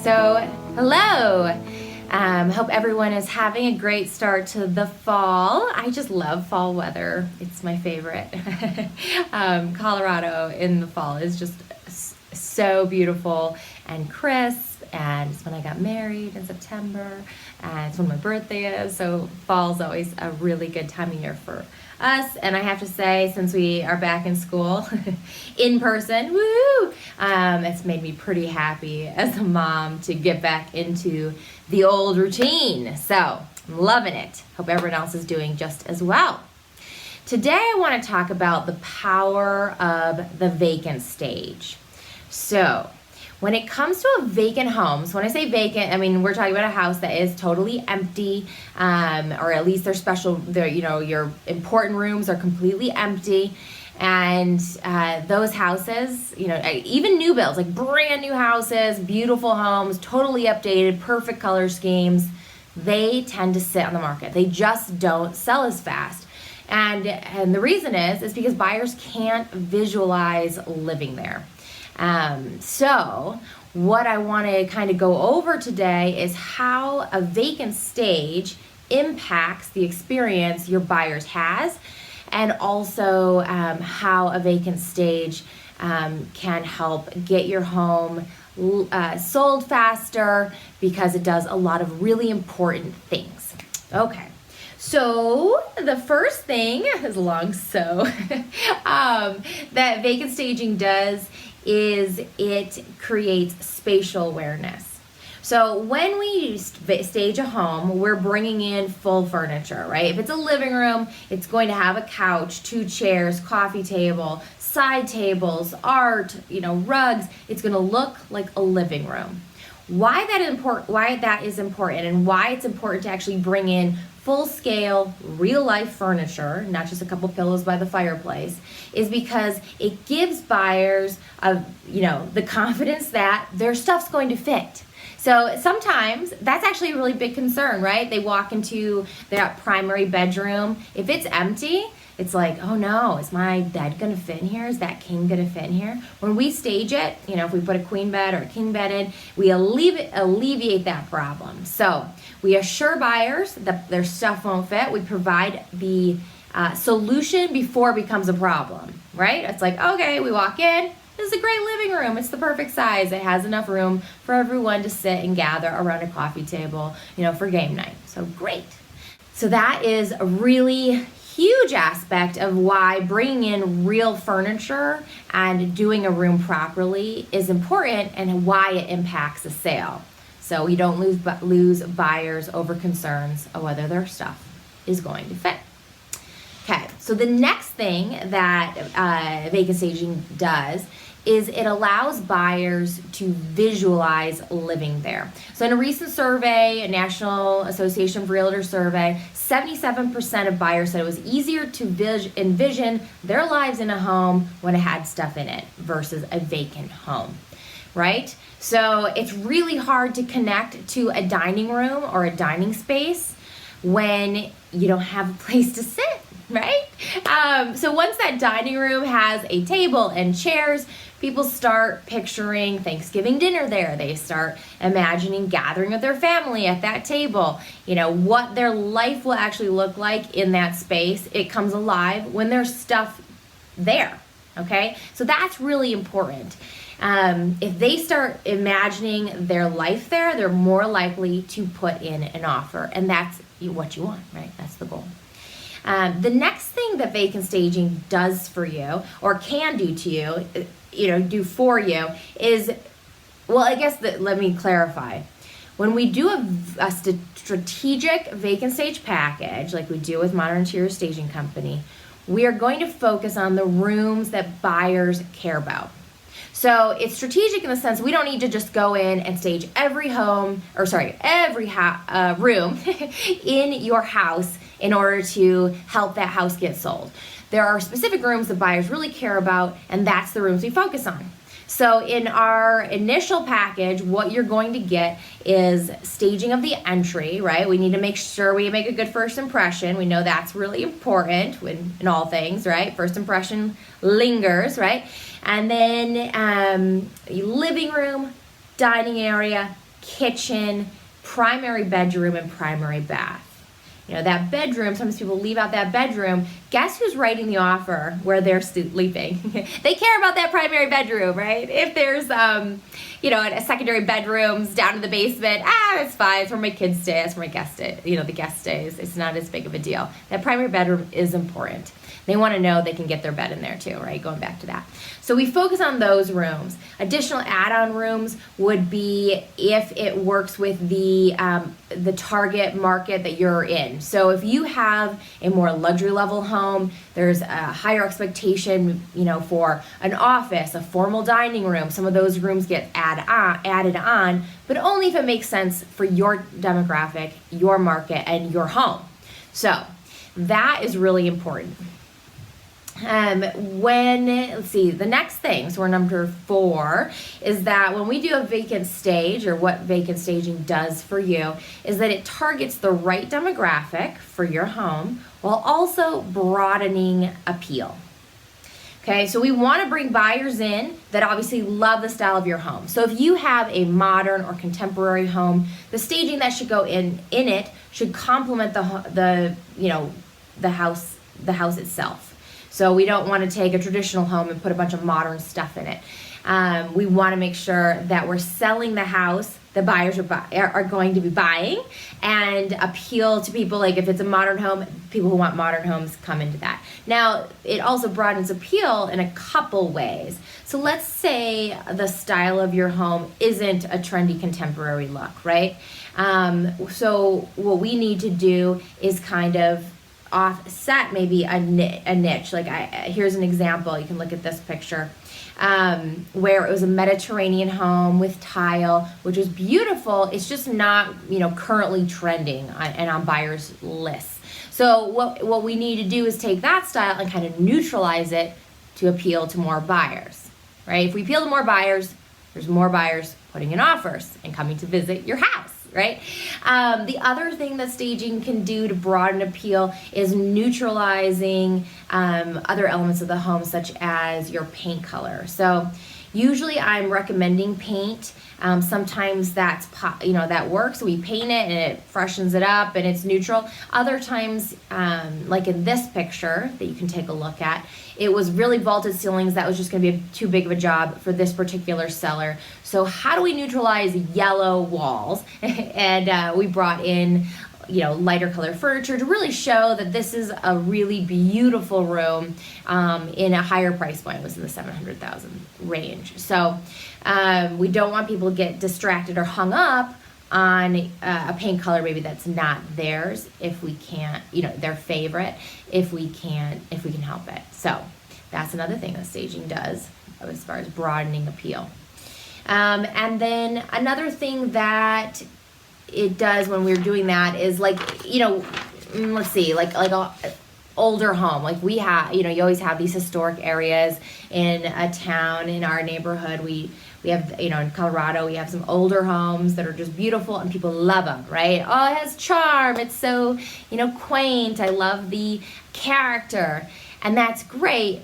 So, hello. Hope everyone is having a great start to the fall. I just love fall weather. It's my favorite. Colorado in the fall is just so beautiful and crisp, and it's when I got married in September, and it's when my birthday is, so fall's always a really good time of year for us. And I have to say, since we are back in school in person, woo, it's made me pretty happy as a mom to get back into the old routine. So I'm loving it. Hope everyone else is doing just as well. Today I want to talk about the power of the vacant stage. So when it comes to a vacant home, so when I say vacant, I mean we're talking about a house that is totally empty, or at least your important rooms are completely empty. And those houses, even new builds, like brand new houses, beautiful homes, totally updated, perfect color schemes, they tend to sit on the market. They just don't sell as fast. And the reason is because buyers can't visualize living there. So what I want to kind of go over today is how a vacant stage impacts the experience your buyers has, and also how a vacant stage can help get your home sold faster, because it does a lot of really important things. Okay. So the first thing is that vacant staging does is it creates spatial awareness. So when we stage a home, we're bringing in full furniture, right? If it's a living room, it's going to have a couch, 2 chairs, coffee table, side tables, art, rugs. It's going to look like a living room. Why that is important, and why it's important to actually bring in full-scale, real-life furniture, not just a couple pillows by the fireplace, is because it gives buyers, the confidence that their stuff's going to fit. So sometimes that's actually a really big concern, right? They walk into their primary bedroom. If it's empty, it's like, oh no, is my bed gonna fit in here? Is that king gonna fit in here? When we stage it, if we put a queen bed or a king bed in, we alleviate that problem. So we assure buyers that their stuff won't fit. We provide the solution before it becomes a problem, right? It's like, okay, we walk in, this is a great living room. It's the perfect size. It has enough room for everyone to sit and gather around a coffee table, for game night. So great. So that is a really huge aspect of why bringing in real furniture and doing a room properly is important, and why it impacts a sale. So we don't lose buyers over concerns of whether their stuff is going to fit. Okay, so the next thing that vacant staging does is it allows buyers to visualize living there. So in a recent survey, a National Association of Realtors survey, 77% of buyers said it was easier to envision their lives in a home when it had stuff in it versus a vacant home, right? So it's really hard to connect to a dining room or a dining space when you don't have a place to sit, right? So once that dining room has a table and chairs, people start picturing Thanksgiving dinner there. They start imagining gathering with their family at that table. What their life will actually look like in that space. It comes alive when there's stuff there, okay? So that's really important. If they start imagining their life there, they're more likely to put in an offer. And that's what you want, right? That's the goal. The next thing that vacant staging does for you, or can do to you, do for you is, let me clarify. When we do a strategic vacant stage package, like we do with Modern Interior Staging Company, we are going to focus on the rooms that buyers care about. So it's strategic in the sense we don't need to just go in and stage every room in your house in order to help that house get sold. There are specific rooms that buyers really care about, and that's the rooms we focus on. So in our initial package, what you're going to get is staging of the entry, right? We need to make sure we make a good first impression. We know that's really important in all things, right? First impression lingers, right? And then living room, dining area, kitchen, primary bedroom, and primary bath. You know, that bedroom, sometimes people leave out that bedroom. Guess who's writing the offer where they're sleeping? They care about that primary bedroom, right? If there's, you know, a secondary bedrooms down in the basement, it's fine. It's where my kids stay. It's where my guest stay. You know, the guest stays. It's not as big of a deal. That primary bedroom is important. They want to know they can get their bed in there too, right? Going back to that. So we focus on those rooms. Additional add-on rooms would be if it works with the target market that you're in. So if you have a more luxury level home, there's a higher expectation, you know, for an office, a formal dining room. Some of those rooms get added on, but only if it makes sense for your demographic, your market, and your home. So that is really important. Let's see, the next thing, so we're number 4, is that when we do a vacant stage, or what vacant staging does for you, is that it targets the right demographic for your home while also broadening appeal. Okay, so we want to bring buyers in that obviously love the style of your home. So if you have a modern or contemporary home, the staging that should go in it should complement the house itself. So we don't want to take a traditional home and put a bunch of modern stuff in it. We want to make sure that we're selling the house the buyers are going to be buying, and appeal to people. Like if it's a modern home, people who want modern homes come into that. Now, it also broadens appeal in a couple ways. So let's say the style of your home isn't a trendy contemporary look, right? So what we need to do is kind of offset maybe a niche. Like here's an example. You can look at this picture where it was a Mediterranean home with tile, which was beautiful. It's just not, currently trending and on buyers' lists. So what we need to do is take that style and kind of neutralize it to appeal to more buyers, right? If we appeal to more buyers, there's more buyers putting in offers and coming to visit your house. Right? The other thing that staging can do to broaden appeal is neutralizing other elements of the home, such as your paint color. So usually I'm recommending paint. Sometimes that works. We paint it and it freshens it up and it's neutral. Other times, like in this picture that you can take a look at, it was really vaulted ceilings. That was just going to be too big of a job for this particular seller. So how do we neutralize yellow walls? And we brought in lighter color furniture to really show that this is a really beautiful room in a higher price point. It was in the $700,000 range. So we don't want people to get distracted or hung up on a paint color maybe that's not theirs, if we can't, their favorite, if we can help it. So that's another thing that staging does as far as broadening appeal. And then another thing that it does when we're doing that is let's see, like a older home. Like we have, you always have these historic areas in a town. In our neighborhood, we have, in Colorado, we have some older homes that are just beautiful and people love them, right? Oh, it has charm. It's so, quaint. I love the character. And that's great.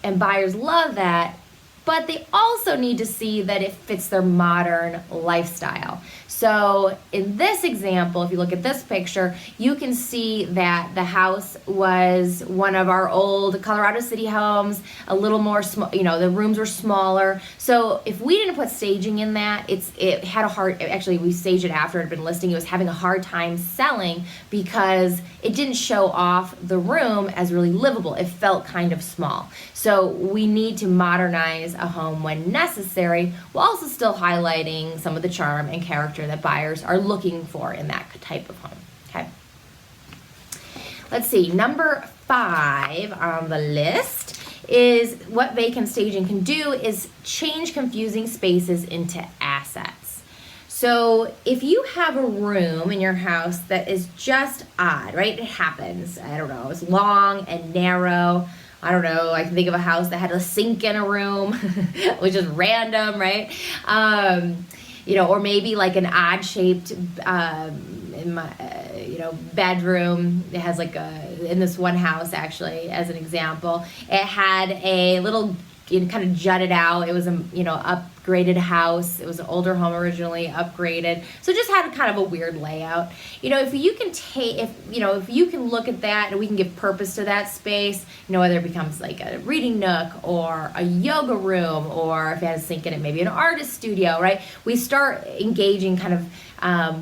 And buyers love that. But they also need to see that it fits their modern lifestyle. So in this example, if you look at this picture, you can see that the house was one of our old Colorado City homes, a little more small, the rooms were smaller. So if we didn't put staging in that, it had a hard, actually we staged it after it had been listing, it was having a hard time selling because it didn't show off the room as really livable. It felt kind of small. So we need to modernize a home when necessary, while also still highlighting some of the charm and character that buyers are looking for in that type of home. Okay. Let's see, number 5 on the list is what vacant staging can do is change confusing spaces into assets. So if you have a room in your house that is just odd, right? It happens. I don't know. It's long and narrow. I don't know, I can think of a house that had a sink in a room, which is random, right? Or maybe like an odd-shaped bedroom. It has in this one house, actually, as an example, it had a little kind of jutted out. It was a upgraded house. It was an older home originally, upgraded. So it just had kind of a weird layout. If you can look at that and we can give purpose to that space, whether it becomes like a reading nook or a yoga room, or if it has sink in it, maybe an artist studio, right? We start engaging kind of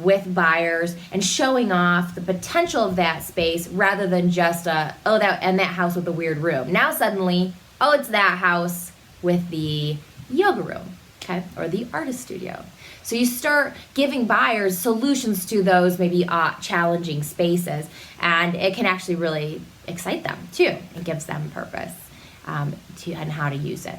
with buyers and showing off the potential of that space rather than just that house with the weird room. Now suddenly, it's that house with the yoga room, okay, or the artist studio. So you start giving buyers solutions to those maybe challenging spaces, and it can actually really excite them too. It gives them purpose and how to use it.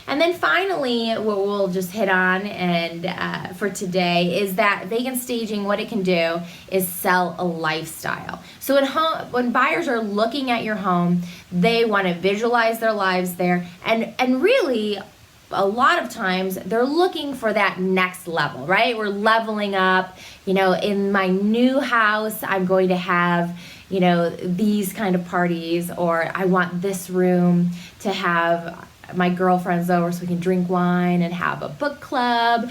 And then finally, what we'll just hit on and for today is that vacant staging, what it can do is sell a lifestyle. So when buyers are looking at your home, they want to visualize their lives there, and really, a lot of times they're looking for that next level, right? We're leveling up. In my new house, I'm going to have these kind of parties, or I want this room to have my girlfriends over so we can drink wine and have a book club.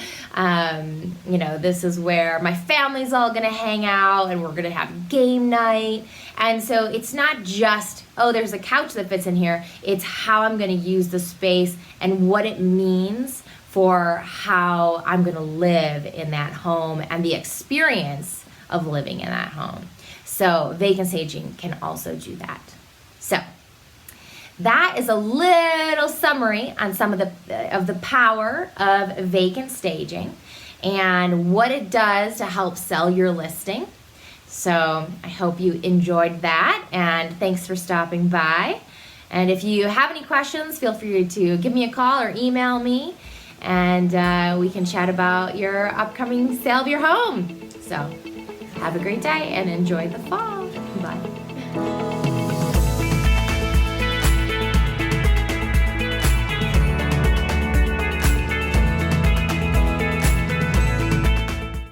This is where my family's all gonna hang out and we're gonna have game night. And so it's not just, there's a couch that fits in here. It's how I'm gonna use the space and what it means for how I'm gonna live in that home and the experience of living in that home. So vacant staging can also do that. So that is a little summary on some of the power of vacant staging and what it does to help sell your listing. So I hope you enjoyed that, and thanks for stopping by. And if you have any questions, feel free to give me a call or email me, and we can chat about your upcoming sale of your home. So have a great day and enjoy the fall. Bye.